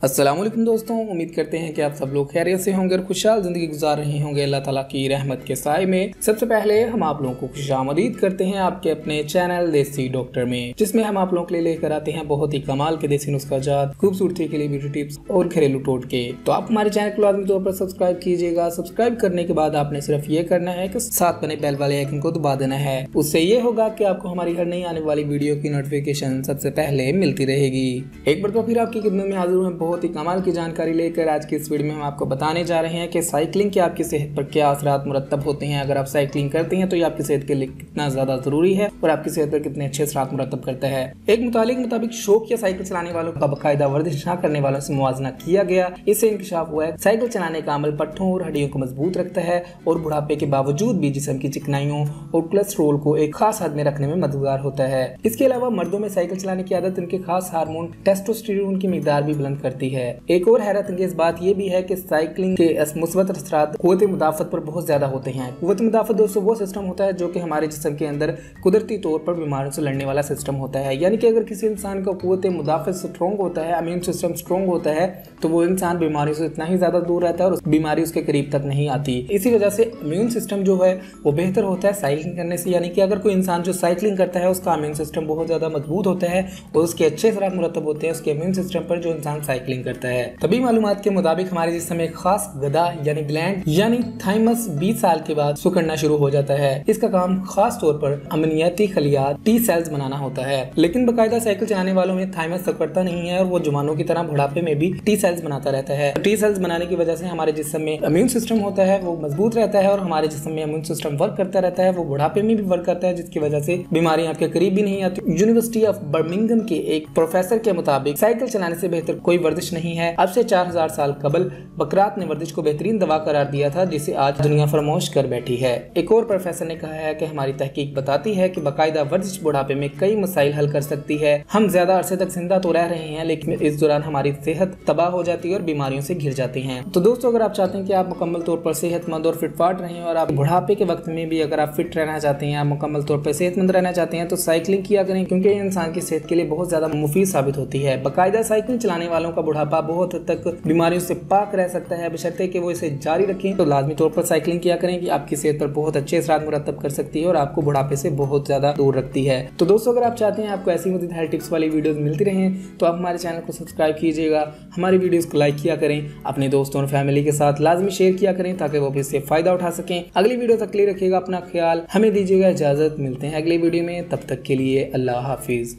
अस्सलाम वालेकुम दोस्तों, उम्मीद करते हैं कि आप सब लोग खैरियत से होंगे और खुशहाल जिंदगी गुजार रहे होंगे अल्लाह ताला की रहमत के साए में। सबसे पहले हम आप लोगों को खुशामदीद करते हैं आपके अपने चैनल देसी डॉक्टर में, जिसमें हम आप लोगों के लिए लेकर आते हैं बहुत ही कमाल के देसी नुस्खाजात, खूबसूरती के लिए ब्यूटी टिप्स और घरेलू टोटके। तो आप हमारे चैनल को लाजमी तौर पर सब्सक्राइब कीजिएगा। सब्सक्राइब करने के बाद आपने सिर्फ ये करना है कि साथ बने बेल वाले आइकन को दबा देना है। उससे ये होगा कि आपको हमारी हर नई आने वाली वीडियो की नोटिफिकेशन सबसे पहले मिलती रहेगी। एक बार तो फिर आपकी खिदमत में हाजिर हूँ बहुत ही कमाल की जानकारी लेकर। आज की इस वीडियो में हम आपको बताने जा रहे हैं कि साइकिलिंग के आपकी सेहत पर क्या असरात मुरतब होते हैं। अगर आप साइकिलिंग करते हैं तो ये आपकी सेहत के लिए कितना ज्यादा जरूरी है और आपकी सेहत पर कितने अच्छे असरात मुरतब करता है। एक मुताबिक शौक या साइकिल चलाने वालों का बाकायदा वर्जिश न करने वालों से मुवाजना किया गया। इससे इंकशाफ हुआ है साइकिल चलाने का अमल पट्टों और हड्डियों को मजबूत रखता है और बुढ़ापे के बावजूद भी जिस्म की चिकनाइयों और कोलेस्ट्रोल को एक खास हद में रखने में मददगार होता है। इसके अलावा मर्दों में साइकिल चलाने की आदत उनके खास हार्मोन टेस्टोस्टेरोन की मिकदार भी बुलंद करती है। एक और हैरत अंगेज बात यह भी है कि साइकिलिंग के मुस्बत असरात कुव्वत मुदाफत पर बहुत ज्यादा होते हैं। कुव्वत मुदाफत दोस्तों वो सिस्टम होता है जो कि हमारे जिस्म के अंदर कुदरती तौर पर बीमारियों से लड़ने वाला सिस्टम होता है। यानी कि अगर किसी इंसान का कुव्वत मुदाफत स्ट्रॉन्ग होता है, इम्यून सिस्टम स्ट्रॉन्ग होता है, तो वो इंसान बीमारियों से इतना ही ज्यादा दूर रहता है और बीमारी उसके करीब तक नहीं आती। इसी वजह से इम्यून सिस्टम जो है वो बेहतर होता है साइकिलिंग करने से। यानी कि अगर कोई इंसान जो साइकिलिंग करता है उसका इम्यून सिस्टम बहुत ज्यादा मजबूत होता है और उसके अच्छे असरात मुरतब होते हैं उसके इम्यून सिस्टम पर जो इंसान साइकिलिंग करता है। तभी मालूमात के मुताबिक हमारे जिस्म में खास गदा यानी ग्लैंड यानी थाइमस 20 साल के बाद सुकड़ना शुरू हो जाता है। इसका काम खास तौर पर अमनियती खलियात टी सेल्स बनाना होता है। लेकिन बाकायदा साइकिल चलाने वालों में थाइमस सुकड़ता नहीं है और वो जवानों की तरह बुढ़ापे में भी टी सेल्स बनाता रहता है। टी सेल्स बनाने की वजह से हमारे जिस्म में इम्यून सिस्टम होता है वो मजबूत रहता है और हमारे जिस्म में इम्यून सिस्टम वर्क करता रहता है, वो बुढ़ापे में भी वर्क करता है, जिसकी वजह से बीमारियां आपके करीब भी नहीं आती। यूनिवर्सिटी ऑफ बर्मिंघम के एक प्रोफेसर के मुताबिक साइकिल चलाने से बेहतर कोई वर्जिश नहीं है। अब से 4000 साल कबल बकरात ने वर्जिश को बेहतरीन दवा करार दिया था जिसे आज दुनिया फरमोश कर बैठी है। एक और प्रोफेसर ने कहा है कि हमारी तहकीक बताती है कि बाकायदा वर्जिश बुढ़ापे में कई मसाइल हल कर सकती है। हम ज्यादा अरसे तक जिंदा तो रह रहे हैं लेकिन इस दौरान हमारी सेहत तबाह हो जाती है और बीमारियों से घिर जाती हैं। तो दोस्तों, अगर आप चाहते हैं कि आप मुकम्मल तौर पर सेहतमंद और फिटफाट रहें और आप बुढ़ापे के वक्त में भी अगर आप फिट रहना चाहते हैं, आप मुकम्मल तौर पर सेहतमंद रहना चाहते हैं तो साइकिलिंग किया करें, क्योंकि ये इंसान की सेहत के लिए बहुत ज्यादा मुफीद साबित होती है। बाकायदा साइकिल चलाने वालों का बुढ़ापा बहुत हद तक बीमारियों से पाक रह सकता है बशर्ते कि वो इसे जारी रखें। तो लाजमी तौर पर साइकिलिंग किया करें कि आपकी सेहत पर बहुत अच्छे असरात मुरतब कर सकती है और आपको बुढ़ापे से बहुत ज्यादा दूर रखती है। तो दोस्तों, अगर आप चाहते हैं आपको ऐसी मज़ीद हेल्थ टिप्स वाली वीडियोस मिलती रहें तो आप हमारे चैनल को सब्सक्राइब कीजिएगा, हमारी वीडियोस को लाइक किया करें, अपने दोस्तों और फैमिली के साथ लाजमी शेयर किया करें ताकि वो भी इससे फायदा उठा सकें। अगली वीडियो तक के लिए रखिएगा अपना ख्याल, हमें दीजिएगा इजाजत। मिलते हैं अगली वीडियो में, तब तक के लिए अल्लाह हाफिज।